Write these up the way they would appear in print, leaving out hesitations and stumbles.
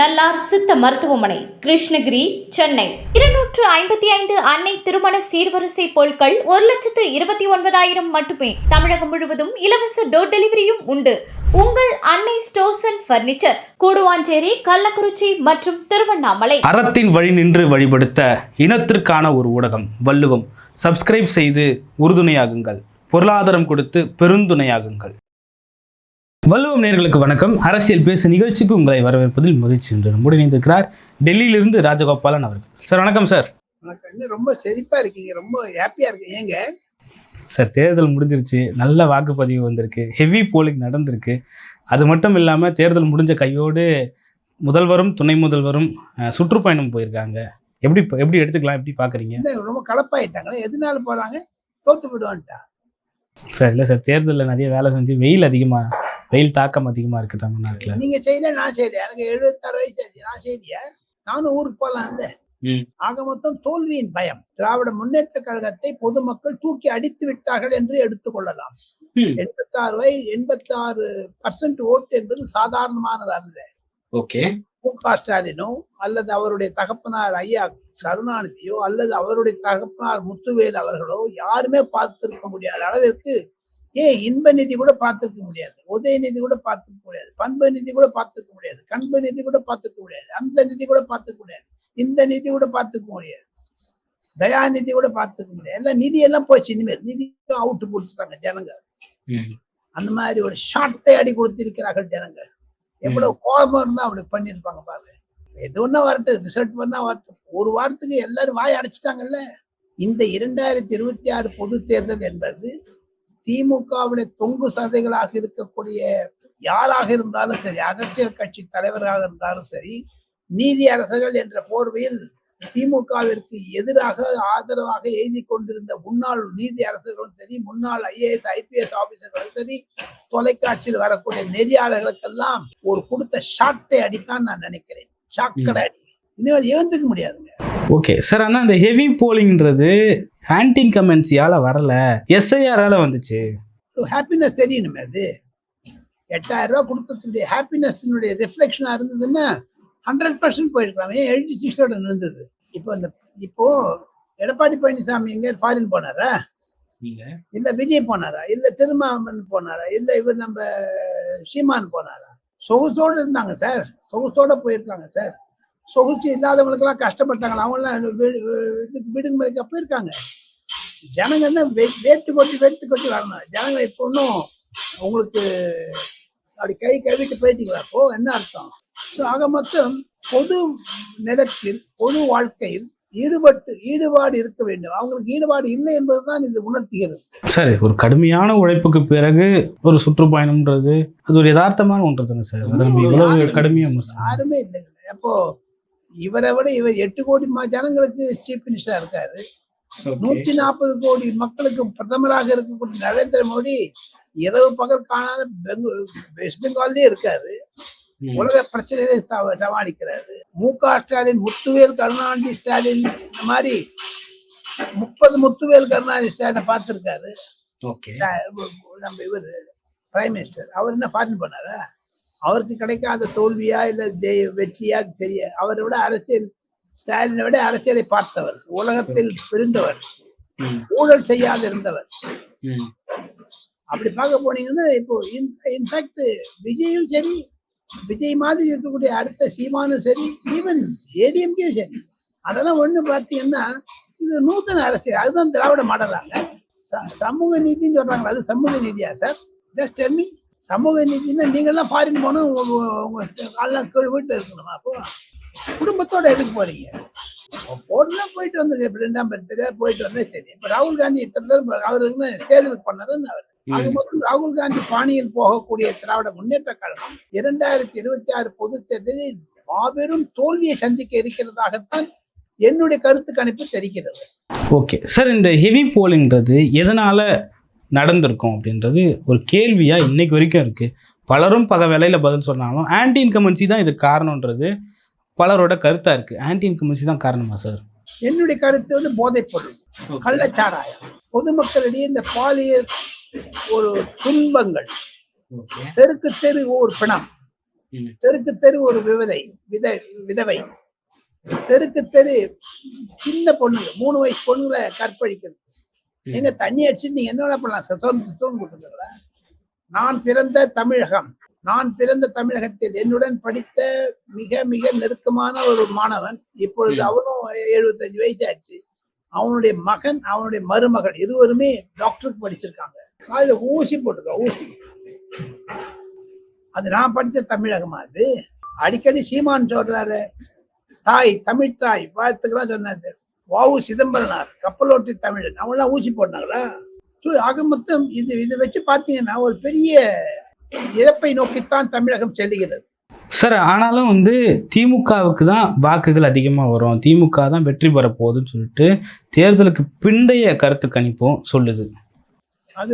நல்லார் சித்த மருத்துவமனை, கிருஷ்ணகிரி, சென்னை. 255 அன்னை திருமண சீர்வரிசை பொருட்கள் 1,29,000 மட்டுமே. தமிழகம் முழுவதும் இலவச டோர் டெலிவரியும் உண்டு. உங்கள் Annai stores and furniture, Guduvanchery, Kallakurichi மற்றும் திருவண்ணாமலை. அறத்தின் வழி நின்று வழிபடுத்த இனத்திற்கான ஒரு ஊடகம் வள்ளுவம். சப்ஸ்கிரைப் செய்து உறுதுணையாகுங்கள். பொருளாதாரம் கொடுத்து பெருந்துணையாகுங்கள். வள்ளுவம் நேயர்களுக்கு வணக்கம். அரசியல் பேசு நிகழ்ச்சிக்கு உங்களை வரவேற்பதில் மகிழ்ச்சி என்று நம்முடன் இணைந்திருக்கிறார் டெல்லியிலிருந்து ராஜகோபாலன் அவர்கள். சார் வணக்கம். சார் வணக்கம். ரொம்ப செழிப்பா இருக்கீங்க, ரொம்ப ஹாப்பியா இருக்கீங்க. ஏங்க சார், தேர்தல் முடிஞ்சிருச்சு, நல்ல வாக்குப்பதிவு வந்திருக்கு, ஹெவி போலிங் நடந்திருக்கு. அது மட்டும் இல்லாமல் தேர்தல் முடிஞ்ச கையோடு முதல்வரும் துணை முதல்வரும் சுற்றுப்பயணம் போயிருக்காங்க. எப்படி எடுத்துக்கலாம், எப்படி பார்க்குறீங்க? ரொம்ப கலப்பாயிட்டாங்களே, எதனால போறாங்க? தோத்து விடுவான்ட்டா சார்? இல்லை சார், தேர்தலில் நிறைய வேலை செஞ்சு வெயில் தாக்கம் அதிகமாக இருக்குது தமிழ்நாட்டில். நீங்க செய்யல, நான் செய்யல. எனக்கு 76 வயசு ஆச்சு, நான் செய்யலையா? நானும் ஊருக்கு போகலாம்ல. ஆக மொத்தம் தோல்வியின் பயம். திராவிட முன்னேற்ற கழகத்தை பொதுமக்கள் தூக்கி அடித்து விட்டார்கள் என்று எடுத்துக்கொள்ளலாம். 86% ஓட்டு என்பது சாதாரணமானது அல்ல. ஓகே. மு.க. ஸ்டாலினோ அல்லது அவருடைய தகப்பனார் ஐயா கருணாநிதியோ அல்லது அவருடைய தகப்பனார் முத்துவேல் அவர்களோ யாருமே பார்த்திருக்க முடியாத அளவிற்கு, ஏன் இன்ப நிதி கூட பார்த்திருக்க முடியாது, உதயநிதி கூட பார்த்திருக்க முடியாது, பண்பு நிதி கூட பார்த்திருக்க முடியாது, கண்பு நிதி கூட பார்த்திருக்க முடியாது, அந்த நிதி கூட பார்த்திருக்க முடியாது, இந்த நிதி கூட பார்த்திருக்க முடியாது, தயாநிதி கூட பார்த்திருக்க முடியாது. எல்லாம் நிதி எல்லாம் போச்சு. இனிமேல் நிதி அவுட்டு கொடுத்துட்டாங்க ஜனங்க. அந்த மாதிரி ஒரு ஷார்ட்டை அடி கொடுத்திருக்கிறார்கள் ஜனங்க. எவ்வளவு கோபமா இருந்தா அப்படி பண்ணிருப்பாங்க பாருங்க. எது ஒன்னா வரட்டு, ரிசல்ட் பண்ணா வரட்டும். ஒரு வாரத்துக்கு எல்லாரும் வாய் அடைச்சிட்டாங்கல்ல. இந்த 2026 பொது தேர்தல் என்பது திமுகவுடைய தொங்கு சதைகளாக இருக்கக்கூடிய யாராக இருந்தாலும் சரி, அரசியல் கட்சி தலைவராக இருந்தாலும் சரி, நீதி அரசர்கள் என்ற போர்வையில் திமுகவிற்கு எதிராக ஆதரவாக எழுதி கொண்டிருந்த முன்னாள் நீதி அரசர்களும் சரி, முன்னாள் IAS IPS ஆபீசர்களும் சரி, தொலைக்காட்சியில் வரக்கூடிய நெறியாளர்களுக்கெல்லாம் ஒரு கொடுத்த ஷாட்டை அடித்தான் நான் நினைக்கிறேன். ஷாக்கடை அடி. இனிமேல் எழுந்துக்க முடியாதுங்க. ஓகே சார், ஆனால் இந்த ஹெவி போலிங்ன்றது ஆன்டி இன்கம்பன்சியால வரல, SIR-ஆல வந்துச்சு. ஹாப்பினஸ் தெரியணுமே. அது 8,000 ரூபாய் கொடுத்ததுடைய ஹாப்பினஸ்னுடைய ரிஃப்ளெக்ஷனா இருந்ததுன்னா 100% போயிருக்கலாம். ஏன் 86ஓட இருந்தது? இப்போ எடப்பாடி பழனிசாமி எங்க ஃபாரின் போனாரா? இல்ல விஜய் போனாரா? இல்ல திருமாவளவன் போனாரா? இல்ல இவர் நம்ம சீமான் போனாரா? சொகுசோடு இருந்தாங்க சார், சொகுசோட போயிருக்காங்க சார். சொகுசு இல்லாதவங்களுக்கு எல்லாம் கஷ்டப்பட்டாங்க, அவங்க எல்லாம் விடுமுறைக்கு போயிருக்காங்க. ஜனங்க என்ன வேத்து கொட்டி வரணும். ஜனங்க இப்போ ஒன்றும் உங்களுக்கு அப்படி கை கழுவிட்டு போயிட்டீங்களா? அப்போ என்ன அர்த்தம்? ஸோ ஆக மொத்தம் பொது நிலத்தில் பொது வாழ்க்கையில் ஈடுபாடு இருக்க வேண்டும். அவங்களுக்கு ஈடுபாடு இல்லை என்பதுதான் இது உணர்த்துகிறது. சரி, ஒரு கடுமையான உழைப்புக்கு பிறகு ஒரு சுற்றுப்பயணம்ன்றது அது ஒரு யதார்த்தமான ஒன்று தானே சார்? யாருமே இல்லைங்க. அப்போ இவரை விட இவர் 8 கோடி ஜனங்களுக்கு சீஃப் மினிஸ்டரா இருக்காரு. 140 கோடி மக்களுக்கு பிரதமராக இருக்கக்கூடிய நரேந்திர மோடி இரவு பகல் காணாத வெஸ்ட் பெங்கால்லே இருக்காரு. உலக பிரச்சனைகளை சமாளிக்கிறாரு. மு.க. ஸ்டாலின், முத்துவேல் கருணாநிதி ஸ்டாலின், இந்த மாதிரி 30 முத்துவேல் கருணாநிதி ஸ்டாலினை பார்த்திருக்காரு. நம்ம இவர் பிரைம் மினிஸ்டர், அவர் என்ன ஃபாரின் பண்ணாரா? அவருக்கு கிடைக்காத தோல்வியா இல்ல வெற்றியா தெரிய. அவரை விட ஸ்டாலினை விட அரசியலை பார்த்தவர், உலகத்தில் பிரிந்தவர், ஊழல் செய்யாது இருந்தவர். அப்படி பார்க்க போனீங்கன்னா இப்போ இன்ஃபேக்ட் விஜயும் சரி, விஜய் மாதிரி இருக்கக்கூடிய அடுத்த சீமானும் சரி, ஈவன் ADMKயும் சரி, அதெல்லாம் ஒண்ணு பார்த்தீங்கன்னா இது நூத்தன அரசியல். அதுதான் திராவிட மாடலாங்க. சமூக நீதினு சொல்றாங்க. அது சமூக நீதியா சார்? Just tell me. சமூக நீதினா நீங்கெல்லாம் ஃபாரின் போனா உங்க காலெல்லாம் வீட்டில் இருக்கணுமா? அப்போ குடும்பத்தோட எதுக்கு போறீங்க? போறதுலாம் போயிட்டு வந்து 2ஆம் தெரியாது போயிட்டு வந்தே சரி. இப்ப ராகுல் காந்தி அவருக்கு தேர்தலுக்கு பண்ணாருன்னு அவர். ஆக மொத்தம் ராகுல் காந்தி பாணியில் போகக்கூடிய திராவிட முன்னேற்ற கழகம் 2026 பொது தேர்தலில் மாபெரும் தோல்வியை சந்திக்க இருக்கிறதாகத்தான் என்னுடைய கருத்து கணிப்பு தெரிகிறது. ஓகே சார், இந்த ஹெவி போலிங்கிறது எதனால நடந்திருக்கும் அப்படின்றது ஒரு கேள்வியா இன்னைக்கு வரைக்கும் இருக்கு. பலரும் பல வேலையில பதில் சொன்னாலும் ஆன்டி இன்கம்பன்சி தான் இது காரணம்ன்றது பலரோட கருத்தா இருக்கு. ஆன்டி இன்கம்பன்சி தான் காரணமா சார்? என்னுடைய கருத்து போதைப் பொருள், கள்ளச்சாராயம், பொதுமக்களிடையே இந்த பாலியல் ஒரு துன்பங்கள், தெருக்கு தெரு ஒரு பிணம், தெருக்கு தெரு ஒரு விதவை, தெருக்கு தெரு சின்ன பொண்ணுங்க 3 வயசு பொண்ணுங்களை கற்பழிக்கிறது. எங்க தண்ணி அடிச்சுட்டு நீங்க என்ன பண்ணலாம்? சத்தம் கொடுத்துங்களா? நான் பிறந்த தமிழகத்தில் என்னுடன் படித்த மிக மிக நெருக்கமான ஒரு மாணவன், இப்பொழுது அவனும் 75 வயசு ஆச்சு. அவனுடைய மகன், அவனுடைய மருமகள் இருவருமே டாக்டருக்கு படிச்சிருக்காங்க. காலையில ஊசி போட்டுக்க, ஊசி. அது நான் படித்த தமிழகமா? அது அடிக்கடி சீமான் சொல்றாரு, தமிழ் தாய் வாழ்த்துக்கெல்லாம் சொன்னாரு. வாவு சிதம்பரனார், கப்பலோட்டி தமிழன், அவங்களாம் ஊசி போட்டாங்களா? ஆக மொத்தம் இதை வச்சு பாத்தீங்கன்னா ஒரு பெரிய இறப்பை நோக்கித்தான் தமிழகம் செல்லுகிறது. சார், ஆனாலும் திமுகவுக்கு தான் வாக்குகள் அதிகமாக வரும், திமுக தான் வெற்றி பெற போகுதுன்னு சொல்லிட்டு தேர்தலுக்கு பிந்தைய கருத்து கணிப்பும் சொல்லுது. அது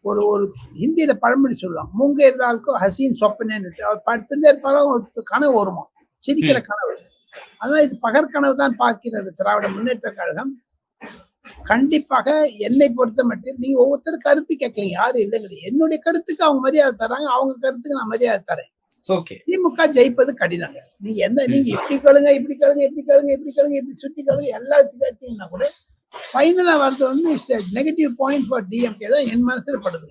ஒரு ஒரு ஹிந்தியில பழமொழி சொல்லுவாங்க, மூங்க இருந்தாலும் ஹசீன் சொப்பனேன்னு. அவர் படுத்துட்டே இருப்பாலும் ஒரு கனவு வருமா, சிரிக்கிற கனவு. அதான் இது பகற்கனவு தான் பார்க்கிறது திராவிட முன்னேற்ற கழகம். கண்டிப்பாக என்னை பொறுத்த மட்டும் நீங்க ஒவ்வொருத்தரும் கருத்து கேட்கறீங்க, யாரும் இல்லைங்க. என்னுடைய கருத்துக்கு அவங்க மரியாதை தராங்க, அவங்க கருத்துக்கு நான் மரியாதை தரேன். திமுக ஜெயிப்பது கடினங்க. நீங்க இப்படி கேளுங்க, இப்படி சுத்தி கேளுங்க, எல்லாத்தையும் கேட்டீங்கன்னா கூட ஃபைனலா வரது நெகட்டிவ் பாயிண்ட் ஃபார் டிஎம்கே தான் என் மனசுல படுது.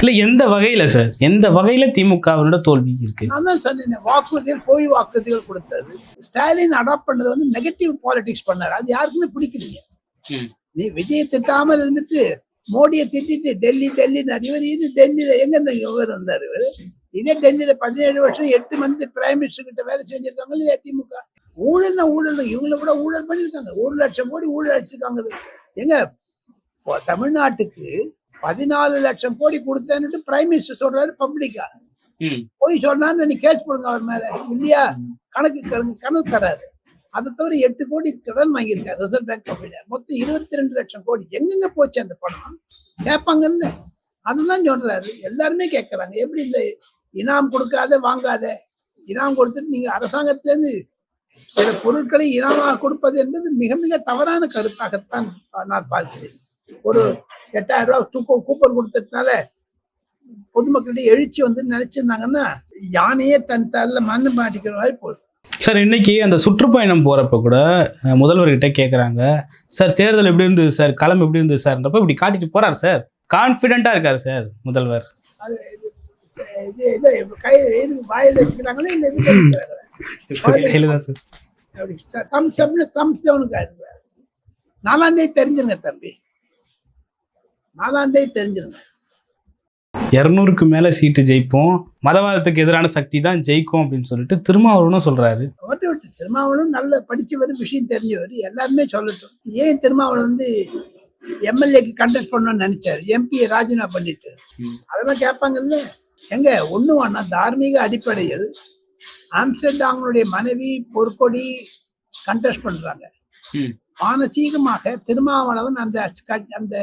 இல்ல, எந்த வகையில சார், எந்த வகையில திமுகவோட தோல்வி இருக்கு? நான் தான் சொன்னேன், வாக்குறுதிகள் கொடுத்தது. ஸ்டாலின் அடாப்ட் பண்ணது நெகட்டிவ் பாலிடிக்ஸ் பண்ணாரு. அது யாருக்குமே பிடிக்கலைங்க. நீ விஜயை திட்டாமல் இருந்துட்டு மோடியை திட்டிட்டு டெல்லி டெல்லியில எங்க இவர் வந்தாரு? இதே டெல்லியில 17 வருஷம் 8 மந்த் பிரைம் மினிஸ்டர் கிட்ட வேலை செஞ்சிருக்காங்க இல்லையா திமுக? ஊழல் இவங்களை கூட ஊழல் பண்ணிருக்காங்க. 1 லட்சம் கோடி ஊழல் அடிச்சிருக்காங்க. எங்க தமிழ்நாட்டுக்கு 14 லட்சம் கோடி கொடுத்தேன்னு பிரைம் மினிஸ்டர் சொல்றாரு பப்ளிக்கா. போய் சொன்னான்னு நீ கேஸ் போடுங்க அவர் மேல. இல்லையா? கணக்கு தராது. அதை தவிர 8 கோடி கடன் வாங்கியிருக்காரு ரிசர்வ் பேங்க் ஆஃப் இந்தியா. மொத்தம் 22 லட்சம் கோடி எங்கெங்க போச்சு அந்த பணம் கேட்பாங்கல்ல. அதுதான் சொல்றாரு. எல்லாருமே கேட்கறாங்க, எப்படி இந்த இனாம் கொடுக்காத வாங்காத, இனாம் கொடுத்துட்டு நீங்க அரசாங்கத்திலேருந்து சில பொருட்களை இனாமாக கொடுப்பது என்பது மிக மிக தவறான கருத்தாகத்தான் நான் பார்க்கிறேன். ஒரு 8000 ரூபாய் கூப்பன் கொடுத்ததுனால பொதுமக்களிடையே எழுச்சி நினைச்சிருந்தாங்கன்னா யானையே தன் தள்ள மண்ணு மாட்டிக்கிற மாதிரி போயிடும். சார், இன்னைக்கு அந்த சுற்றுப்பயணம் போறப்ப கூட முதல்வர்கிட்ட கேட்குறாங்க, சார் தேர்தல் எப்படி இருந்தது சார், களம் எப்படி இருந்தது சார்ன்றப்ப இப்படி காட்டிட்டு போறாரு சார். கான்ஃபிடென்ட்டா இருக்காரு சார் முதல்வர். வாயில வச்சுக்கிறாங்களே நாலாந்தே தெரிஞ்சிருங்க தம்பி, 4ஆம் தேதி தெரிஞ்சிருங்க. 200க்கு மேல சீட்டு ஜெயிப்போம், மதவாதத்துக்கு எதிரான சக்தி தான் ஜெயிக்கும் அப்படின்னு சொல்லிட்டு திருமாவளவனும் சொல்றாரு. திருமாவளவன் நல்ல படிச்சவர், விஷயம் தெரிஞ்சவர், எல்லாருமே சொல்லட்டும். ஏன் திருமாவளவன் எம்எல்ஏக்கு கண்டெஸ்ட் பண்ணணும்னு நினைச்சாரு, எம்பியை ராஜினாமா பண்ணிட்டு? அதெல்லாம் கேட்பாங்கல்ல. எங்க ஒண்ணுவானா தார்மீக அடிப்படையில் ஆம்ஸ்டர்டாமுடைய மனைவி பொற்கொடி கண்டெஸ்ட் பண்றாங்க. மானசீகமாக திருமாவளவன் அந்த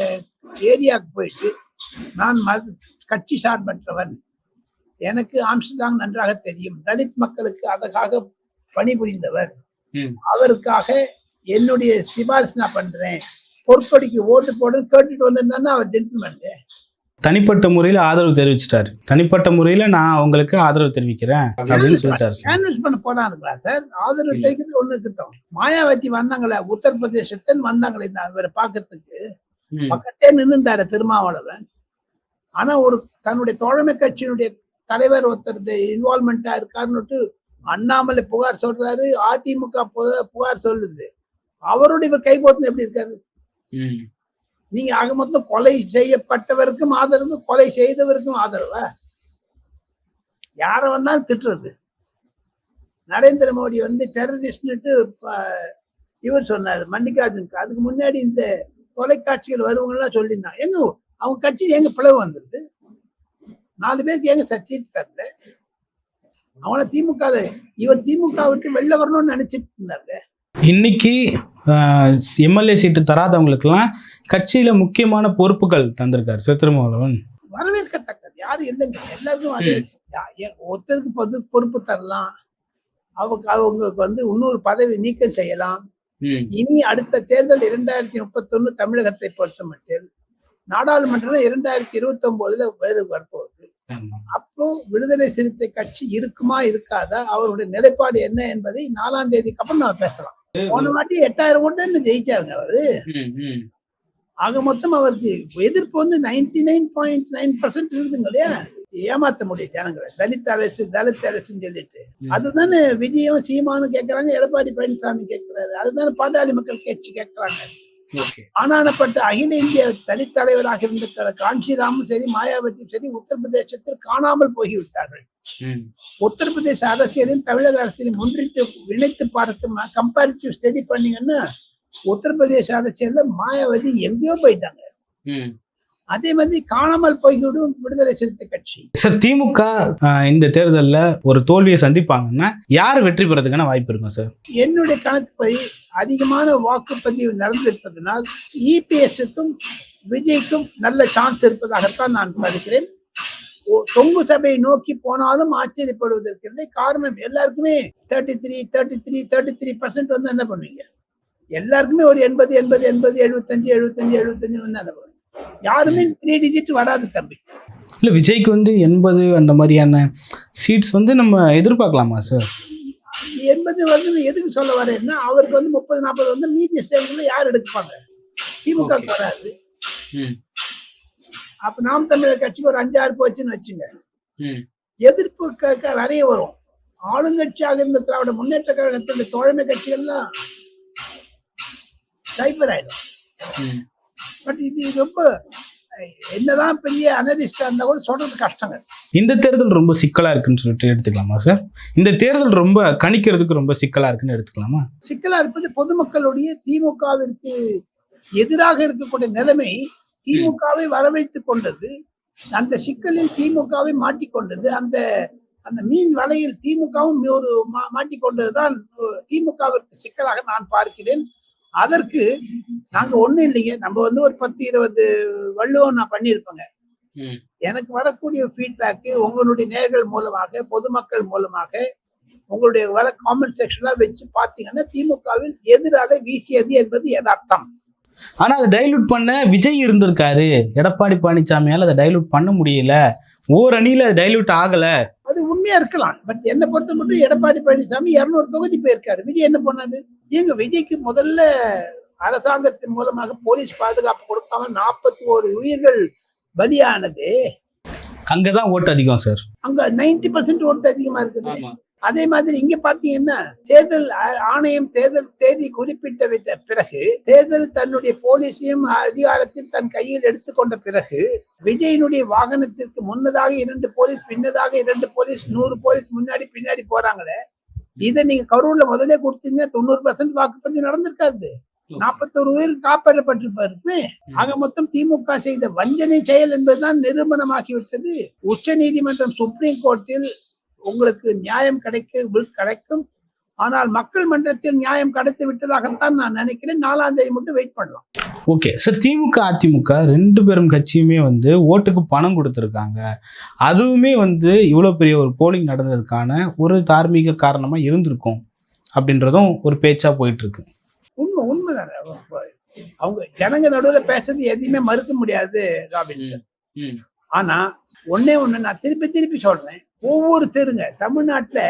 ஏரியாவுக்கு போயிட்டு, நான் கட்சி சார்பற்றவன், எனக்கு ஆம்ஸ்டர்டாம் நன்றாக தெரியும், தலித் மக்களுக்கு அதற்காக பணிபுரிந்தவர், அவருக்காக என்னுடைய சிபாரிசு நான் பண்றேன், பொற்கொடிக்கு ஓட்டு போடுன்னு கேட்டுட்டு வந்திருந்தான்னா அவர் ஜென்டில்மேன். தனிப்பட்ட முறையில ஆதரவு தெரிவிச்சிட்டாரு. தனிப்பட்ட முறையில நான் உங்களுக்கு ஆதரவு தெரிவிக்கிறேன் அப்படின்னு சொல்லிட்டாரு. கேன்வஸ் பண்ண போனாங்களா சார்? ஆதரவு தெரிவிக்கிறது ஒண்ணு கிட்டும். மாயாவதி வந்தாங்களே, உத்தரப்பிரதேசத்தில் வந்தாங்களே இவரை பாக்கிறதுக்கு, பக்கத்தே நின்றுந்தாரு திருமாவளவன். ஆனா ஒரு தன்னுடைய தோழமை கட்சியினுடைய தலைவர் ஒருத்தர் இன்வால்மெண்டா இருக்காருன்னு அண்ணாமலை புகார் சொல்றாரு, அதிமுக புகார் சொல்லுது. அவருடைய இவர் கைகோத்து எப்படி இருக்காரு? நீங்க ஆக மொத்தம் கொலை செய்யப்பட்டவருக்கும் ஆதரவு, கொலை செய்தவருக்கும் ஆதரவா? யார வந்தாலும் திட்டுறது. நரேந்திர மோடி டெரரிஸ்ட்னுட்டு இவர் சொன்னாரு மல்லிகார்ஜுன். அதுக்கு முன்னாடி இந்த தொலைக்காட்சிகள் வருவங்க எல்லாம் சொல்லியிருந்தாங்க. எங்க அவங்க கட்சி எங்க பிளவு வந்தது? 4 பேருக்கு எங்க சர்ச்சைட்டு தரல? அவங்கள இவர் திமுக விட்டு வெளில வரணும்னு நினைச்சிட்டு இருந்தாங்க. இன்னைக்கு எம்எல்ஏ சீட்டு தராதவங்களுக்கெல்லாம் கட்சியில முக்கியமான பொறுப்புகள் தந்திருக்காரு திருமாவளவன். வரவேற்கத்தக்கது. யாரும் இல்லைங்க, எல்லாருக்கும் ஒருத்தருக்கு பொறுப்பு தரலாம், அவங்களுக்கு இன்னொரு பதவி நீக்கம் செய்யலாம். இனி அடுத்த தேர்தல் 2031 தமிழகத்தை பொறுத்த மட்டில், நாடாளுமன்றம் 2029 வேறு வரப்போகுது. அப்போ விடுதலை சிறுத்தை கட்சி இருக்குமா இருக்காதா, அவருடைய நிலைப்பாடு என்ன என்பதை 4ஆம் தேதிக்கு அப்புறம் நம்ம பேசலாம். போன வாட்டி 8000 ஓட்டு ஜெயிச்சாருங்க அவரு. ஆக மொத்தம் அவருக்கு எதிர்ப்பு வந்து 99.9% இருக்குதுங்க இல்லையா. ஏமாத்த முடியும் ஜனங்களை. தலித் அரசுன்னு சொல்லிட்டு அதுதானே விஜயும் சீமானும் கேட்கறாங்க, எடப்பாடி பழனிசாமி கேட்கிறாரு, அதுதானே பாட்டாளி மக்கள் கட்சி கேட்கிறாங்க. ஆனானப்பட்ட அகில இந்திய தலித் தலைவராக இருந்த காஞ்சிராமும் சரி, மாயாவதியும் சரி, உத்தரப்பிரதேசத்தில் காணாமல் போய்விட்டார்கள். உத்தரப்பிரதேச அரசியலையும் தமிழக அரசியலையும் ஒன்றிட்டு இணைத்து பார்க்க கம்பேரிட்டிவ் ஸ்டடி பண்ணீங்கன்னா உத்தரப்பிரதேச அரசியல்ல மாயாவதி எங்கேயோ போயிட்டாங்க. அதே மாதிரி காணாமல் போய்விடும் விடுதலை சிறுத்தை கட்சி. சார், திமுக இந்த தேர்தலில் ஒரு தோல்வியை சந்திப்பாங்கன்னா யார் வெற்றி பெறதுக்கான வாய்ப்பு இருக்கும் சார்? என்னுடைய கணக்குப்படி அதிகமான வாக்குப்பதிவு நடந்திருப்பதனால் இபிஎஸ்க்கும் விஜய்க்கும் நல்ல சான்ஸ் இருப்பதாகத்தான் நான் பார்க்கிறேன். தொங்கு சபையை நோக்கி போனாலும் ஆச்சரியப்படுவதற்கு இல்லை. காரணம் எல்லாருக்குமே 33% வந்து என்ன பண்ணுவீங்க, எல்லாருக்குமே ஒரு 80 75 வந்து என்ன பண்ணுவீங்க. யாருமே 3 டிஜிட் வராது தம்பி. இல்ல, விஜய்க்கு வந்து 80 அந்த மாதிரியான சீட்ஸ் வந்து நம்ம எதிர்பார்க்கலாமா சார்? 80 வந்து எதுக்கு சொல்ல வரேன்னா, அவருக்கு வந்து 30-40 வந்து மீதி ஸ்டேட்ல யார் எடுப்பாங்க, திமுக வராது. அப்ப நாம் தமிழர் கட்சிக்கு ஒரு 5-6 போச்சுன்னு வச்சுங்க, எதிர்ப்பு நிறைய வரும். ஆளுங்கட்சியாக இருந்த திராவிட முன்னேற்ற கழகத்தினுடைய தோழமை கட்சிகள்லாம் சைபர் ஆயிடும். பட் இது ரொம்ப என்னதான் பெரிய அனலிஸ்டா இருந்தா கூட சொல்றது கஷ்டங்க. இந்த தேர்தல் ரொம்ப சிக்கலா இருக்குன்னு சொல்லிட்டு எடுத்துக்கலாமா சார்? இந்த தேர்தல் ரொம்ப கணிக்கிறதுக்கு ரொம்ப சிக்கலா இருக்குன்னு எடுத்துக்கலாமா? சிக்கலா இருப்பது பொதுமக்களுடைய திமுகவிற்கு எதிராக இருக்கக்கூடிய நிலைமை திமுகவை வரவழைத்துக் கொண்டது. அந்த சிக்கலில் திமுகவை மாட்டிக்கொண்டது. அந்த அந்த மீன் வலையில் திமுகவும் ஒரு மாட்டிக்கொண்டதுதான் திமுகவிற்கு சிக்கலாக நான் பார்க்கிறேன். அதற்கு நாங்க ஒண்ணும் இல்லைங்க, நம்ம வந்து ஒரு 10-20 வள்ளுவம் நான் பண்ணியிருப்பேங்க. எனக்கு வரக்கூடிய ஃபீட்பேக்கு உங்களுடைய நேயர்கள் மூலமாக, பொதுமக்கள் மூலமாக, உங்களுடைய வர காமெண்ட் செக்ஷன்ல வச்சு பாத்தீங்கன்னா திமுகவில் எதிராக வீசியது என்பது யதார்த்தம். ஆனா அதை டைலூட் பண்ண விஜய் இருந்திருக்காரு. எடப்பாடி பழனிசாமியால அதை டைலூட் பண்ண முடியல. ஓரணியில டைலூட் ஆகல. அது உண்மையா இருக்கலாம். பட் என்ன பொறுத்த மட்டும் எடப்பாடி பழனிசாமி 200 தொகுதி போயிருக்காரு. விஜய் என்ன பண்ணாரு? எங்க விஜய்க்கு முதல்ல அரசாங்கத்தின் மூலமாக போலீஸ் பாதுகாப்பு கொடுக்காம 41 உயிர்கள் பலியானது. அங்கதான் ஓட்டு அதிகம் சார். அங்க 90% ஓட்டு அதிகமா இருக்குது. அதே மாதிரி இங்க பாத்தீங்கன்னா தேர்தல் ஆணையம் தேர்தல் தேதி குறிப்பிட்ட வைத்த பிறகு, தேர்தல் தன்னுடைய போலீஸையும் அதிகாரத்தையும் தன் கையில் எடுத்துக்கொண்ட பிறகு, விஜயனுடைய வாகனத்திற்கு முன்னதாக 2 போலீஸ், பின்னதாக 2 போலீஸ், 100 போலீஸ் முன்னாடி பின்னாடி போறாங்களே. இதை நீங்க கரூர்ல முதலே கொடுத்தீங்கன்னா 90% வாக்குப்பதிவு நடந்திருக்காது. 41 உயிர் காப்பாற்றப்பட்டிருப்பாருமே. ஆக மொத்தம் திமுக செய்த வஞ்சனை செயல் என்பதுதான் நிரூபணமாகிவிட்டது. உச்ச நீதிமன்றம், சுப்ரீம் கோர்ட்டில் உங்களுக்கு நியாயம் கிடைக்கும். ஆனால் மக்கள் மன்றத்தில் நியாயம் கிடைத்து விட்டதாகத்தான் நான் நினைக்கிறேன். 4ஆம் தேதி மட்டும் வெயிட் பண்ணலாம். ஓகே சார், திமுக அதிமுக 2 பேரும் கட்சியுமே வந்து ஓட்டுக்கு பணம் கொடுத்துருக்காங்க. அதுவுமே வந்து இவ்வளோ பெரிய ஒரு போலிங் நடந்ததுக்கான ஒரு தார்மீக காரணமா இருந்திருக்கும் அப்படின்றதும் ஒரு பேச்சா போயிட்டு இருக்கு. உண்மைதானே. அவங்க ஜனங்க நடுவில் பேசுறது எதையுமே மறுக்க முடியாது ராபின்சன். ஆனா ஒண்ணு நான் திருப்பி சொல்றேன். ஒவ்வொரு தெருங்க தமிழ்நாட்டுல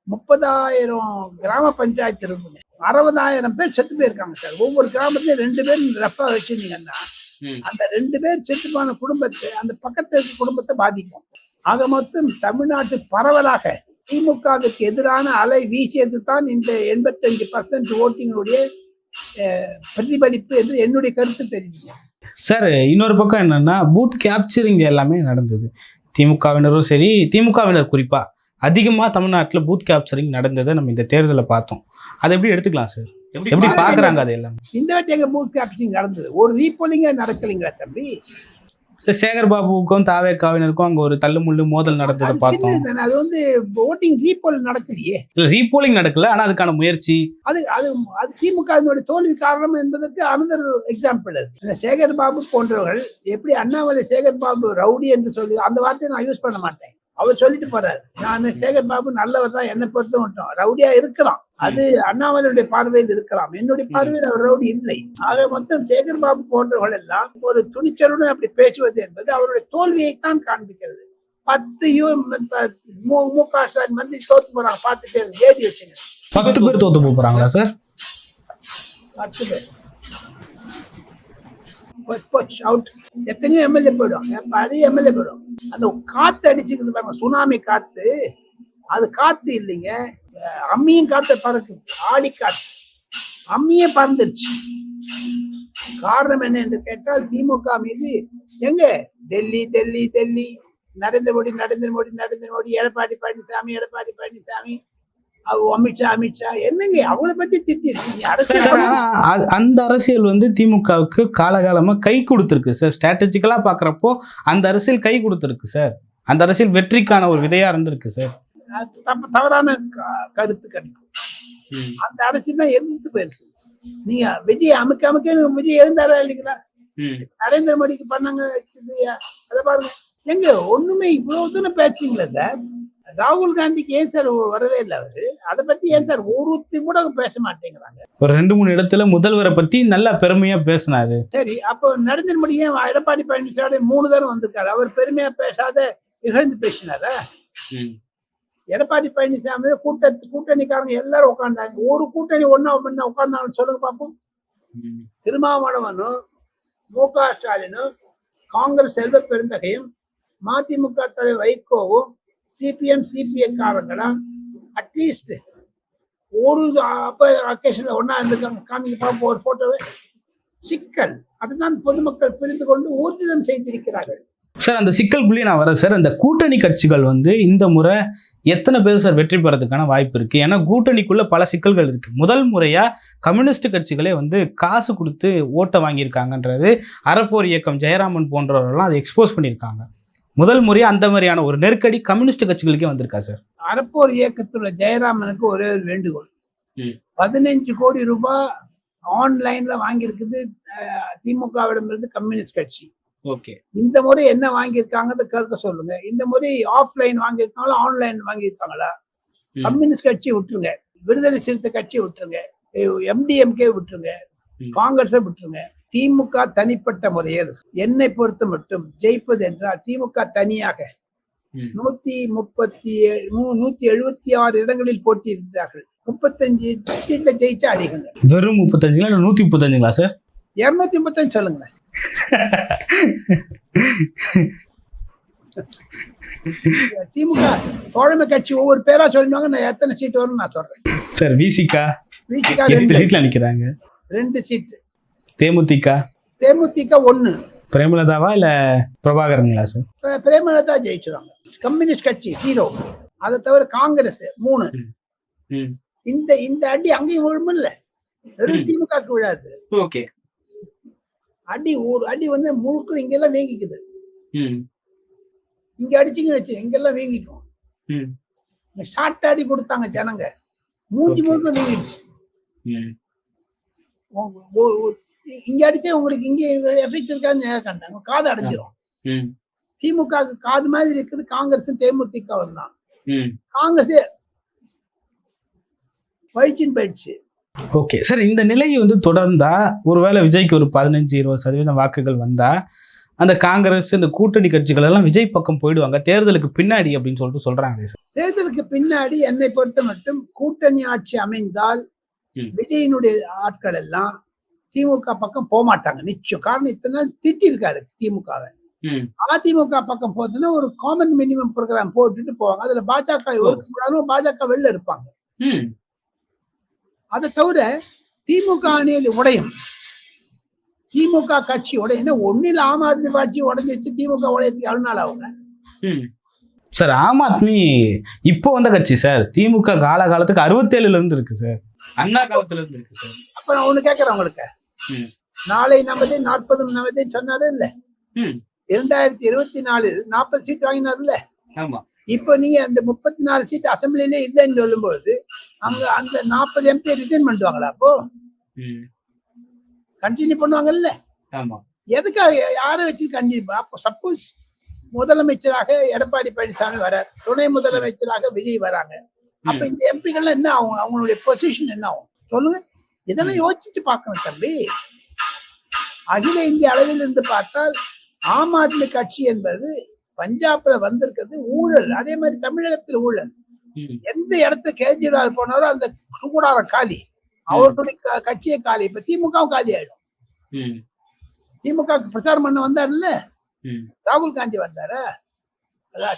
30,000 கிராம பஞ்சாயத்து இருக்குங்க. 60,000 பேர் செத்து போயிருக்காங்க சார். ஒவ்வொரு கிராமத்துலயும் 2 பேர் ரெஃபா வச்சிருந்தீங்கன்னா அந்த 2 பேர் செத்து போன குடும்பத்தை, அந்த பக்கத்துல இருக்க குடும்பத்தை பாதிக்கும். ஆக மொத்தம் தமிழ்நாட்டு பரவலாக திமுகவுக்கு எதிரான அலை வீசியது தான் இந்த 85% ஓட்டிங்களுடைய பிரதிபலிப்பு என்று என்னுடைய கருத்து தெரியுங்க சார். இன்னொரு பக்கம் என்னன்னா, பூத் கேப்சரிங் எல்லாமே நடந்தது. திமுகவினரும் சரி, திமுகவினர் குறிப்பா அதிகமா தமிழ்நாட்டில் பூத் கேப்சரிங் நடந்ததை நம்ம இந்த தேர்தலை பார்த்தோம். அதை எப்படி எடுத்துக்கலாம் சார்? எப்படி பாக்குறாங்க அது எல்லாம்? இந்த வாட்டி எங்க பூத் கேப்சரிங் நடந்தது, ஒரு ரீபோலிங்க நடக்கலைங்களா தம்பி? சேகர் பாபுவுக்கும் தாவேகாவினருக்கும் அங்க ஒரு தள்ளுமுள்ளு மோதல் நடந்ததை பார்த்தோம். அது வந்து ஓட்டிங் ரீபோல் நடக்கலையே. ரீபோலிங் நடக்கல, ஆனா அதுக்கான முயற்சி, அது திமுக தோல்வி காரணம் என்பதற்கு அனதர் எக்ஸாம்பிள். சேகர் பாபு போன்றவர்கள் எப்படி அண்ணாமலை சேகர் பாபு ரவுடி என்று சொல்லி அந்த வார்த்தையை நான் யூஸ் பண்ண மாட்டேன். அவர் சொல்லிட்டு போறாரு, நான் சேகர் பாபு நல்லவர் தான், என்னை பொறுத்த மட்டும் ரவுடியா இருக்கலாம். அது அண்ணாமலையுடைய பார்வையில் இருக்கலாம், என்னுடைய பார்வையில் அவர் ரவுடி இல்லை. ஆக மொத்தம் சேகர் பாபு போன்றவர்கள் எல்லாம் ஒரு துணிச்சலுடன் அப்படி பேசுவது என்பது அவருடைய தோல்வியைத்தான் காண்பிக்கிறது. 10 மு.க. ஸ்டாலின் வந்து தோத்து போறாங்க. பார்த்துட்டு எழுதி வச்சுங்க. 10 பேர் தோத்து போறாங்களா சார்? 10 பேர் அவுட். எத்தனையோ எம்எல்ஏ போயிடும். பழைய எம்எல்ஏ போயிடும். அந்த காத்து அடிச்சுக்குது பாருங்க, சுனாமி காத்து. அது காத்து இல்லைங்க, அம்மியும் காத்து பறக்குது. ஆடி காத்து அம்மியே பறந்துருச்சு. காரணம் என்ன என்று கேட்டால், திமுக மீது எங்க டெல்லி டெல்லி டெல்லி நரேந்திர மோடி நரேந்திர மோடி நரேந்திர மோடி, எடப்பாடி பழனிசாமி எடப்பாடி பழனிசாமி, அமித்ஷா அமித்ஷா, என்னங்க அவங்கள பத்தி திட்டிருக்கீங்க. அந்த அரசியல் வந்து திமுகவுக்கு காலகாலமா கை கொடுத்துருக்கு சார். ஸ்ட்ராட்டஜிக்கலா பாக்குறப்போ அந்த அரசியல் கை கொடுத்துருக்கு சார். அந்த அரசியல் வெற்றிக்கான ஒரு விதையா இருந்திருக்கு சார். தவறான கருத்து கணிப்பு. அந்த அரசியல் தான் எதிர்த்து போயிருக்கு. நீங்க விஜய் அமைக்க விஜய் எழுந்தாரா இல்லைங்களா? நரேந்திர மோடிக்கு பண்ணாங்க. அதை பாருங்க, எங்க ஒண்ணுமே இவ்வளவு தூரம் பேசுறீங்களா சார்? ராகுல் காந்திக்கு ஏன் சார் வரவே இல்லை? அவரு அதை பத்தி ஏன் சார் ஒருத்தி கூட பேச மாட்டேங்கிறாங்க? ஒரு 2-3 இடத்துல முதல்வரை பத்தி நல்லா பெருமையா பேசினாரு. சரி, அப்போ நரேந்திர மோடி ஏன் எடப்பாடி பழனிசாமி 3 தடவை வந்திருக்காரு, அவர் பெருமையா பேசாத இகழ்ந்து பேசினாரா? எடப்பாடி பழனிசாமி கூட்டணிக்காரங்க எல்லாரும் உட்கார்ந்தாங்க. ஒரு கூட்டணி ஒன்னா உட்கார்ந்தாங்கன்னு சொல்லுங்க பாப்போம். திருமாவளவனும் மு.க. ஸ்டாலினும் காங்கிரஸ் செல்வ பெருந்தகையும் மதிமுக தலைவர் வைகோவும் சிபிஎம் சிபிஐ காரங்களா அட்லீஸ்ட் ஒரு அக்கேஷன்ல ஒன்னா இருந்திருக்காங்க. காமிக்க பார்ப்போம் ஒரு போட்டோவை. சிக்கல் அதுதான் பொதுமக்கள் புரிந்து கொண்டு ஊர்ஜிதம் செய்திருக்கிறார்கள் சார். அந்த சிக்கலுக்குள்ளேயே நான் வரேன் சார். அந்த கூட்டணி கட்சிகள் வந்து இந்த முறை எத்தனை பேர் சார் வெற்றி பெறதுக்கான வாய்ப்பு இருக்கு? ஏன்னா கூட்டணிக்குள்ள பல சிக்கல்கள் இருக்கு. முதல் முறையா கம்யூனிஸ்ட் கட்சிகளே வந்து காசு கொடுத்து ஓட்டை வாங்கியிருக்காங்கன்றது அறப்போர் இயக்கம் ஜெயராமன் போன்றவர்கள்லாம் அதை எக்ஸ்போஸ் பண்ணியிருக்காங்க. முதல் முறையா அந்த மாதிரியான ஒரு நெருக்கடி கம்யூனிஸ்ட் கட்சிகளுக்கே வந்திருக்கா சார்? அறப்போர் இயக்கத்துல ஜெயராமனுக்கு ஒரே ஒரு வேண்டுகோள். 15 கோடி ரூபாய் ஆன்லைன்ல வாங்கியிருக்குது திமுகவிடமிருந்து கம்யூனிஸ்ட் கட்சி. ஓகே, இந்த முறை என்ன வாங்கியிருக்காங்க கேட்க சொல்லுங்க. இந்த முறை ஆஃப்லைன் வாங்கியிருக்காங்களா ஆன்லைன் வாங்கியிருக்காங்களா? கம்யூனிஸ்ட் கட்சி விட்டுருங்க, விடுதலை சிறுத்தை கட்சி விட்டுருங்க, எம்டிஎம்கே விட்டுருங்க, காங்கிரஸை விட்டுருங்க. திமுக தனிப்பட்ட முறையில் என்னை பொறுத்த மட்டும் ஜெயிப்பது என்றால் திமுக தனியாக 176 இடங்களில் போட்டியிருக்கிறார்கள். 35 சீட்ல ஜெயிச்சா அடிக்குங்க. வெறும் 35 135ங்களா சார்? 235 சொல்லுங்க. திமுக தோழமை கட்சி ஒவ்வொரு பேரா சொல்லுவாங்க. நான் எத்தனை சீட் வரும் நான் சொல்றேன் சார். விசிகா 2 சீட்ல நிக்கிறாங்க. 2 சீட். தேமுதிக 1. பிரேமலதாவா இல்ல பிரபாகரனுங்களா சார்? பிரேமலதா ஜெயிச்சுறாங்க. கம்யூனிஸ்ட் கட்சி 0. அதை தவிர காங்கிரஸ் 3. இந்த அடி அங்கேயும் விழுமில்ல, வெறும் திமுகக்கு விழாது. ஓகே, ஒரு அடி வந்து முழுக்க இங்கெல்லாம் வீங்கிக்குது. இங்க அடிச்சுங்க வச்சு இங்கெல்லாம் வீங்கிக்கும். ஷார்ட் அடி கொடுத்தாங்க ஜனங்க, மூஞ்சி முழுக்க வீங்கிடுச்சு. இங்க அடிச்சா உங்களுக்கு இங்க எஃபெக்ட் இருக்கான்னு கண்டாங்க, காது அடைஞ்சிரும். திமுக காது மாதிரி இருக்குது காங்கிரஸ் தேமுதிகவும் தான். காங்கிரஸ் வயிற்றின் போயிடுச்சு. ஓகே சார், இந்த நிலையை வந்து தொடர்ந்தா ஒருவேளை விஜய்க்கு ஒரு 15-20% வாக்குகள் வந்தா அந்த காங்கிரஸ் இந்த கூட்டணி கட்சிகள் எல்லாம் விஜய் பக்கம் போயிடுவாங்க தேர்தலுக்கு பின்னாடி அப்படின்னு சொல்லிட்டு சொல்றாங்க சார். தேர்தலுக்கு பின்னாடி என்னை பொறுத்த மட்டும் கூட்டணி ஆட்சி அமைந்தால் விஜயினுடைய ஆட்கள் எல்லாம் திமுக பக்கம் போக மாட்டாங்க நிச்சயம். காரணம் இத்தனை நாள் திட்டி இருக்காரு திமுகவை. அதிமுக பக்கம் போதுன்னா ஒரு காமன் மினிமம் ப்ரோக்ராம் போட்டுட்டு போவாங்க. அதுல பாஜக வெளில இருப்பாங்க. அதை தவிர திமுக அணியில் உடையும், திமுக கட்சி உடையும். ஒன்னில் ஆம் ஆத்மி கட்சி உடைஞ்சிச்சு, திமுக உடையத்துக்கு எவ்வளவு நாள் ஆகுங்க சார்? ஆம் ஆத்மி இப்போ வந்த கட்சி சார். திமுக காலகாலத்துக்கு 67ல இருந்து இருக்கு சார், அண்ணா காலத்துல இருந்து இருக்கு சார். அப்ப நான் ஒண்ணு கேட்கறேன் உங்களுக்கு, நாளை நமதே 40 நமதே சொன்னாரு இல்ல, 2024 40 சீட் வாங்கினாருல்ல. இப்ப நீங்க அந்த 34 சீட் அசம்பிளிலே இல்லைன்னு சொல்லும்போது அங்க அந்த 40 MP ரிசைன் பண்ணுவாங்களா? அப்போ கண்டினியூ பண்ணுவாங்கல்ல. எதுக்காக யாரை வச்சு கண்டினியூ? அப்போ சப்போஸ் முதலமைச்சராக எடப்பாடி பழனிசாமி வரார், துணை முதலமைச்சராக விஜய் வராங்க, அப்ப இந்த எம்பிகள்லாம் என்ன ஆகும்? அவங்களுடைய பொசிஷன் என்ன ஆகும் சொல்லுங்க. இதெல்லாம் யோசிச்சு பார்க்கணும் தம்பி. அகில இந்திய அளவில் இருந்து பார்த்தால் ஆம் ஆத்மி கட்சி என்பது பஞ்சாப்ல வந்திருக்கிறது ஊழல். அதே மாதிரி தமிழகத்தில் ஊழல். எந்த இடத்துல கேஜ்ரிவால் போனாலும் அந்த சுகுடாரம் காலி, அவர்களுடைய கட்சியை காலி. இப்ப திமுகவும் காலி ஆயிடும். திமுக பிரச்சாரம் பண்ண வந்தாருல்ல, ராகுல் காந்தி வந்தாரு.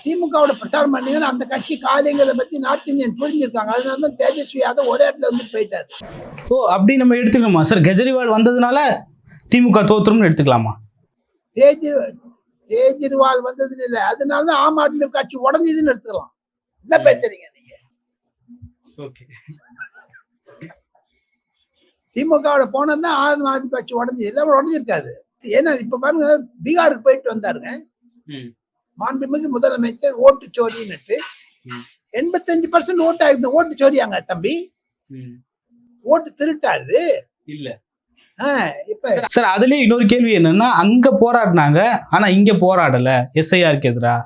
திமுகவோட பிரச்சாரம் பண்ணீங்கன்னா அந்த கட்சி காலிங்கிறத பத்தி நார்த் இந்தியன் புரிஞ்சிருக்காங்க. அதனாலதான் தேஜஸ்வி யாதவ் ஒரே இடத்துல வந்து போயிட்டாரு. ஓ, அப்படி நம்ம எடுத்துக்கணுமா சார்? கெஜ்ரிவால் வந்ததுனால திமுக தோத்துரும்னு எடுத்துக்கலாமா? கேஜ்ரிவால் வந்தது இல்ல, அதனாலதான் ஆம் ஆத்மி கட்சி உடஞ்சதுன்னு எடுத்துக்கலாம். என்ன பேசுறீங்க நீங்க? திமுகவோட போனதுன்னா ஆம் ஆத்மி கட்சி உடஞ்சது இல்ல, உடஞ்சிருக்காது. ஏன்னா இப்ப பாருங்க, பீகாருக்கு போயிட்டு வந்தாருங்க மாண்புமிகு முதலமைச்சர். ஓட்டு சோரின்னுட்டு 85% ஓட்டு ஆயிருந்து. ஓட்டு சோரியாங்க தம்பி, ஓட்டு திருட்டாது இல்ல. இப்ப சார் அதுலயே இன்னொரு கேள்வி என்னன்னா, அங்க போராடினாங்க ஆனா இங்க போராடல, எஸ்ஐஆருக்கு எதிரா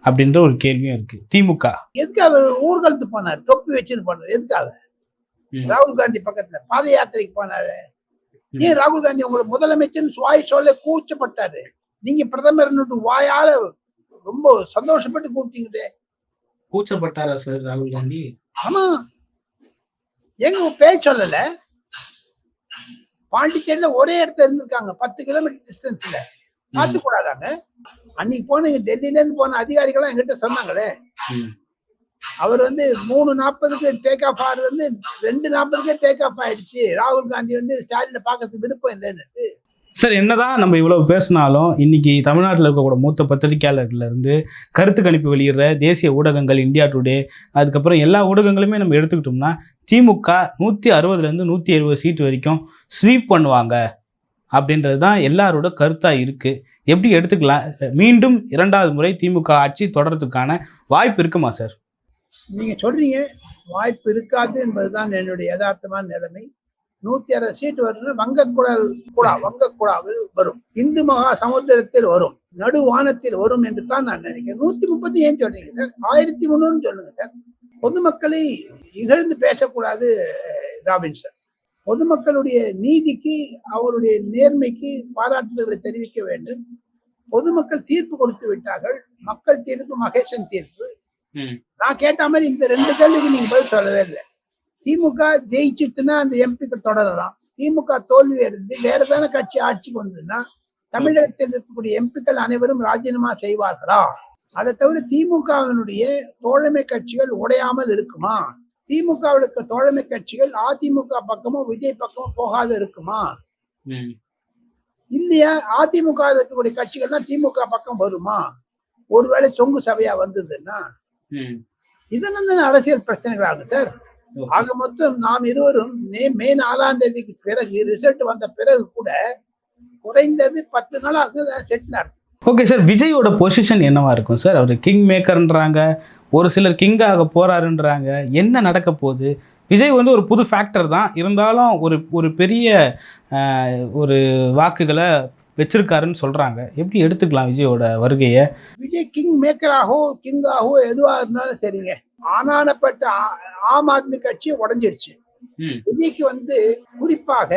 அப்படின்ற ஒரு கேள்வியும் இருக்கு. திமுக எதுக்காக ஊர்வலத்து போனாரு? தொப்பி வச்சுன்னு போனாரு. எதுக்காக? ராகுல் காந்தி பக்கத்துல பாத யாத்திரைக்கு போனாரு. ஏன் ராகுல் காந்தி உங்களை முதலமைச்சர் வாய் சொல்ல கூச்சப்பட்டாரு? நீங்க பிரதமர் வாயால ரொம்ப சந்தோஷப்பட்டு கூப்பிட்டீங்களே. கூச்சப்பட்டாரா சார் ராகுல் காந்தி? ஆமா, எங்க பேர் சொல்லல. பாண்டிச்சேரியில ஒரே இடத்துல இருந்திருக்காங்க, 10 கிலோமீட்டர் டிஸ்டன்ஸ்ல. பார்த்து கூடாதாங்க? அன்னைக்கு போன டெல்லியில இருந்து போன அதிகாரிகள் என்கிட்ட சொன்னாங்களே, அவர் 3:40க்கு டேக் ஆஃப் ஆகுது, 2:40க்கே டேக் ஆஃப் ஆயிடுச்சு. ராகுல் காந்தி ஸ்டாலினை பார்க்கறதுக்கு விருப்பம் இல்லைன்னு. சார் என்னதான் நம்ம இவ்வளவு பேசினாலும் இன்னைக்கு தமிழ்நாட்டில் இருக்கக்கூடிய மூத்த பத்திரிகையாளர்கள்ல இருந்து கருத்து கணிப்பு வெளியிடுற தேசிய ஊடகங்கள், இந்தியா டுடே, அதுக்கப்புறம் எல்லா ஊடகங்களுமே நம்ம எடுத்துக்கிட்டோம்னா திமுக 160லேருந்து 170 சீட் வரைக்கும் ஸ்வீப் பண்ணுவாங்க அப்படின்றது தான் எல்லாரோட கருத்தாக இருக்குது. எப்படி எடுத்துக்கலாம்? மீண்டும் 2வது முறை திமுக ஆட்சி தொடர்றதுக்கான வாய்ப்பு இருக்குமா சார்? நீங்க சொல்றீங்க வாய்ப்பு இருக்காது என்பதுதான் என்னுடைய யதார்த்தமான நிலைமை. 160 சீட் வருது. வங்கக்குடாவில் வரும், இந்து மகா சமுத்திரத்தில் வரும், நடுவானத்தில் வரும் என்று தான் நான் நினைக்கிறேன். 130 ஏன் சொல்றீங்க சார்? 1300 சொல்லுங்க சார். பொதுமக்களை இகழ்ந்து பேசக்கூடாது ராபின் சார். பொதுமக்களுடைய நீதிக்கு, அவருடைய நேர்மைக்கு பாராட்டுதல்களை தெரிவிக்க வேண்டும். பொதுமக்கள் தீர்ப்பு கொடுத்து விட்டார்கள். மக்கள் தீர்ப்பு, மகேசன் தீர்ப்பு. நான் கேட்ட மாதிரி இந்த 2 கேள்விக்கு நீங்க பதில் சொல்லவே இல்லை. திமுக ஜெயிச்சுட்டுன்னா அந்த எம்பிக்கள் தொடரலாம். திமுக தோல்வி அடைந்து வேற ஏதாவது கட்சி ஆட்சிக்கு வந்ததுன்னா தமிழகத்தில் இருக்கக்கூடிய எம்பிக்கள் அனைவரும் ராஜினாமா செய்வார்களா? அதை தவிர திமுகவினுடைய தோழமை கட்சிகள் உடையாமல் இருக்குமா? திமுகவிற்கு தோழமை கட்சிகள் அதிமுக பக்கமும் விஜய் பக்கமும் போகாத இருக்குமா? இல்லையா? அதிமுக இருக்கக்கூடிய கட்சிகள்லாம் திமுக பக்கம் வருமா? ஒருவேளை சொங்கு சபையா வந்ததுன்னா இதெல்லாம் அரசியல் பிரச்சனைகள் ஆகும் சார். ஆக மொத்தம் நாம் இருவரும் மே 4ஆம் தேதிக்கு பிறகு ரிசல்ட் வந்த பிறகு கூட குறைந்தது 10 நாளாக செட்டில் ஆகும். ஓகே சார், விஜயோட பொசிஷன் என்னவா இருக்கும் சார்? அவர் கிங் மேக்கர்ன்றாங்க, ஒரு சிலர் கிங்காக போறாருன்றாங்க. என்ன நடக்க போகுது? விஜய் ஒரு புது ஃபேக்டர் தான், இருந்தாலும் ஒரு பெரிய ஒரு வாக்குகளை வச்சிருக்காருன்னு சொல்றாங்க. எப்படி எடுத்துக்கலாம் விஜயோட வருகையை? விஜய் கிங் மேக்கராகவோ கிங்காகவோ எதுவா இருந்தாலும் சரிங்க, ஆனானப்பட்ட ஆம் ஆத்மி கட்சி உடஞ்சிடுச்சு. விஜய்க்கு குறிப்பாக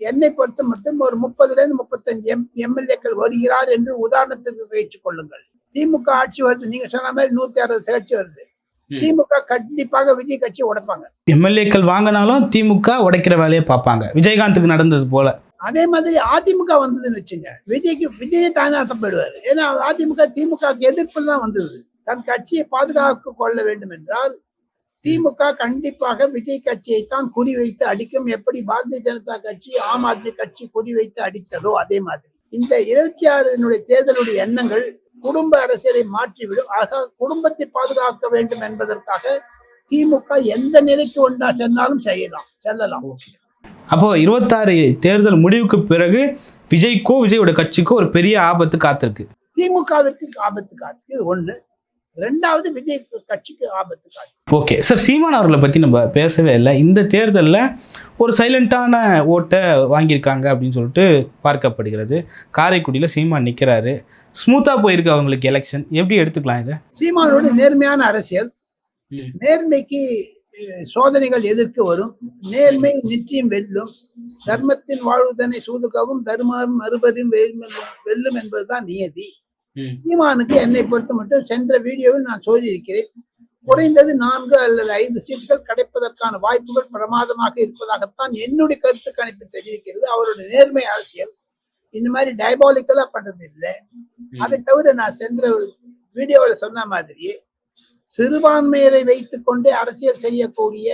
என்னை பொறுத்த மட்டும் ஒரு 30லேருந்து 35 எம்எல்ஏக்கள் வருகிறார் என்று உதாரணத்துக்கு வைத்துக் கொள்ளுங்கள். திமுக ஆட்சி வருது, நீங்க சொன்ன மாதிரி 160 கட்சி வருது. திமுக கண்டிப்பாக விஜய் கட்சி உடைப்பாங்க. எம்எல்ஏக்கள் வாங்கினாலும் திமுக உடைக்கிற வேலையை பார்ப்பாங்க, விஜயகாந்துக்கு நடந்தது போல. அதே மாதிரி அதிமுக வந்ததுன்னு வச்சுங்க, விஜயை தானாட்டம் போயிடுவாரு. ஏன்னா அதிமுக திமுக எதிர்ப்பு தான் வந்தது. தன் கட்சியை பாதுகாக்க கொள்ள வேண்டும் என்றால் திமுக கண்டிப்பாக விஜய் கட்சியை தான் குறிவைத்து அடிக்கும். எப்படி பாரதிய ஜனதா கட்சி ஆம் ஆத்மி கட்சி குறிவைத்து அடித்ததோ அதே மாதிரி இந்த 26 தேர்தலுடைய எண்ணங்கள் குடும்ப அரசியலை மாற்றிவிடும். ஆக குடும்பத்தை பாதுகாக்க வேண்டும் என்பதற்காக திமுக எந்த நிலைக்கு ஒன்றா செல்லலாம். அப்போ 26 தேர்தல் முடிவுக்கு பிறகு விஜயோட கட்சிக்கோ ஒரு பெரிய ஆபத்து காத்திருக்கு. திமுகவிற்கு ஆபத்து காத்திருக்கு, இது ஒண்ணு. 2வது விஜய் கட்சிக்கு ஆபத்து காத்திருக்கு. ஓகே சார், சீமான் அவர்களை பத்தி நம்ம பேசவே இல்லை. இந்த தேர்தலில் ஒரு சைலண்டான ஓட்டை வாங்கியிருக்காங்க அப்படின்னு சொல்லிட்டு பார்க்கப்படுகிறது. காரைக்குடியில் சீமான் நிற்கிறாரு, ஸ்மூத்தா போயிருக்கு அவங்களுக்கு எலெக்ஷன். எப்படி எடுத்துக்கலாம் இதை? சீமானோட நேர்மையான அரசியல், நேர்மைக்கு சோதனைகள் எதிர்க்க வரும், நேர்மை நிச்சயம் வெல்லும், தர்மத்தின் வாழ்வுதனை சூதுகவும் தர்மம் மறுபடியும் வெல்லும் என்பதுதான் நியதி. சீமானுக்கு என்னை பொறுத்த மட்டும் சென்ற வீடியோவில் நான் சொல்லியிருக்கிறேன், குறைந்தது 4 அல்லது 5 சீட்டுகள் கிடைப்பதற்கான வாய்ப்புகள் பிரமாதமாக இருப்பதாகத்தான் என்னுடைய கருத்து கணிப்பு தெரிவிக்கிறது. அவருடைய நேர்மை அரசியல் இந்த மாதிரி டயபாலிக்கலா பண்றது இல்லை. அதை தவிர நான் சென்ற வீடியோவில் சொன்ன மாதிரி சிறுபான்மையரை வைத்துக் கொண்டே அரசியல் செய்யக்கூடிய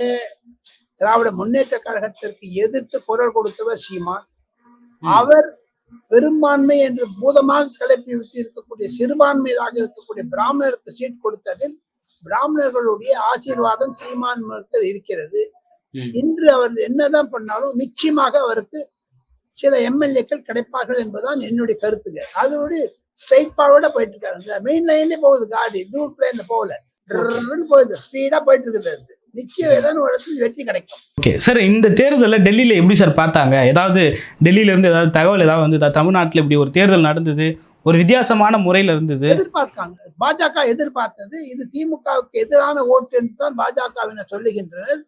திராவிட முன்னேற்ற கழகத்திற்கு எதிர்த்து குரல் கொடுத்தவர் சீமான். அவர் பெரும்பான்மை என்று பூதமாக கிளப்பி விட்டு இருக்கக்கூடிய சிறுபான்மையாக இருக்கக்கூடிய பிராமணருக்கு சீட் கொடுத்ததில் பிராமணர்களுடைய ஆசீர்வாதம் சீமான் இருக்கிறது. இன்று அவர் என்னதான் பண்ணாலும் நிச்சயமாக அவருக்கு சில எம்எல்ஏக்கள் கிடைப்பார்கள் என்பதுதான் என்னுடைய கருத்துங்க. அதோடு ஸ்ட்ரைட் ஃபார்வர்டா போயிட்டு இருக்காரு. இந்த மெயின் லைன்ல போகுது காடி, டூட் பிளேன்ல போகல, போகுது, ஸ்பீடா போயிட்டு இருக்குது. நிச்சயம் ஏதாவது ஒரு இடத்துல வெற்றி கிடைக்கும். ஓகே சார், இந்த தேர்தலில் டெல்லியில் எப்படி சார் பார்த்தாங்க? ஏதாவது டெல்லியிலேருந்து ஏதாவது தகவல் ஏதாவது வந்து தமிழ்நாட்டில் இப்படி ஒரு தேர்தல் நடந்தது, ஒரு வித்தியாசமான முறையில் இருந்தது எதிர்பார்க்காங்க. பாஜக எதிர்பார்த்தது இது திமுகவுக்கு எதிரான ஓட்டு என்று தான் பாஜகவினர் சொல்லுகின்றனர்.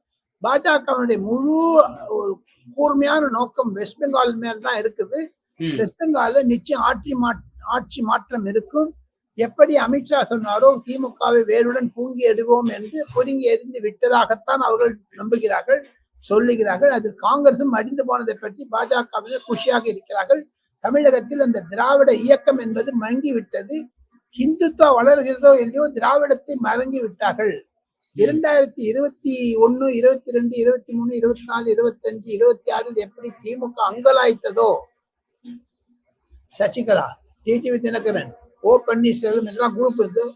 பாஜகவினுடைய முழு ஒரு கூர்மையான நோக்கம் வெஸ்ட் பெங்கால் மேல் தான் இருக்குது. வெஸ்ட் பெங்கால்ல நிச்சயம் ஆட்சி மாற்றம் இருக்கும். எப்படி அமித்ஷா சொன்னாரோ திமுகவை வேருடன் பூங்கி எடுவோம் என்று பொறுங்கி எறிந்து விட்டதாகத்தான் அவர்கள் நம்புகிறார்கள், சொல்லுகிறார்கள். அது காங்கிரசும் அடிந்து போனதை பற்றி பாஜகவினர் குஷியாக இருக்கிறார்கள். தமிழகத்தில் அந்த திராவிட இயக்கம் என்பது மங்கி விட்டது. ஹிந்துத்துவா வளர்கிறதோ இல்லையோ திராவிடத்தை மறங்கி விட்டார்கள். 2021, 22, 23, 24, 25, 26 எப்படி திமுக அங்கலாய்த்ததோ சசிகலா, டிடிவி தினகரன், ஓ பன்னீர்செல்வம் எல்லாம் குரூப் இருக்கு,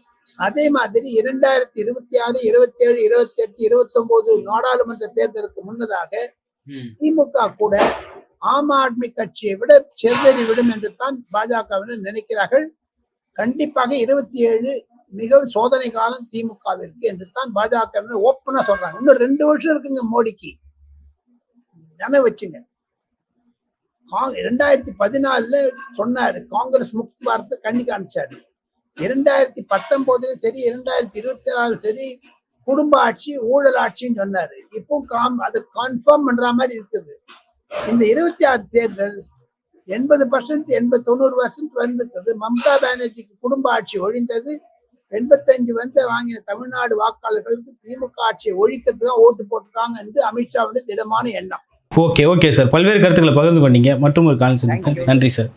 அதே மாதிரி 2026, 27, 28, 29 நாடாளுமன்ற தேர்தலுக்கு முன்னதாக திமுக கூட ஆம் ஆத்மி கட்சியை விட செவ்வறி விடும் என்று தான் பாஜகவினர் நினைக்கிறார்கள். கண்டிப்பாக 27 மிகவும் சோதனை காலம் திமுகவிற்கு என்று தான் பாஜகவினர் ஓப்பனா சொல்றாங்க. இன்னும் 2 வருஷம் இருக்குங்க மோடிக்கு, நினைவு வச்சுங்க. 2014 சொன்னாரு காங்கிரஸ் முக்த் பாரத் கண்ணி காமிச்சாரு. 2019 சரி, 2024 சரி, குடும்ப ஆட்சி ஊழல் ஆட்சின்னு சொன்னாரு. இப்போ அது கன்ஃபார்ம் பண்ற மாதிரி இருக்குது. இந்த 26 தேர்தல் 80%, 90% வந்துருக்குது. மம்தா பானர்ஜிக்கு குடும்ப ஆட்சி ஒழிந்தது. 85 வாங்கின தமிழ்நாடு வாக்காளர்களுக்கு திமுக ஆட்சியை ஒழிக்கிறதுக்கு தான் ஓட்டு போட்டிருக்காங்க என்று அமித்ஷாவுடைய திடமான எண்ணம். ஓகே சார், பல்வேறு கருத்துக்களை பகிர்ந்து கொண்டீங்க. மற்றும் ஒரு கால். நன்றி சார்.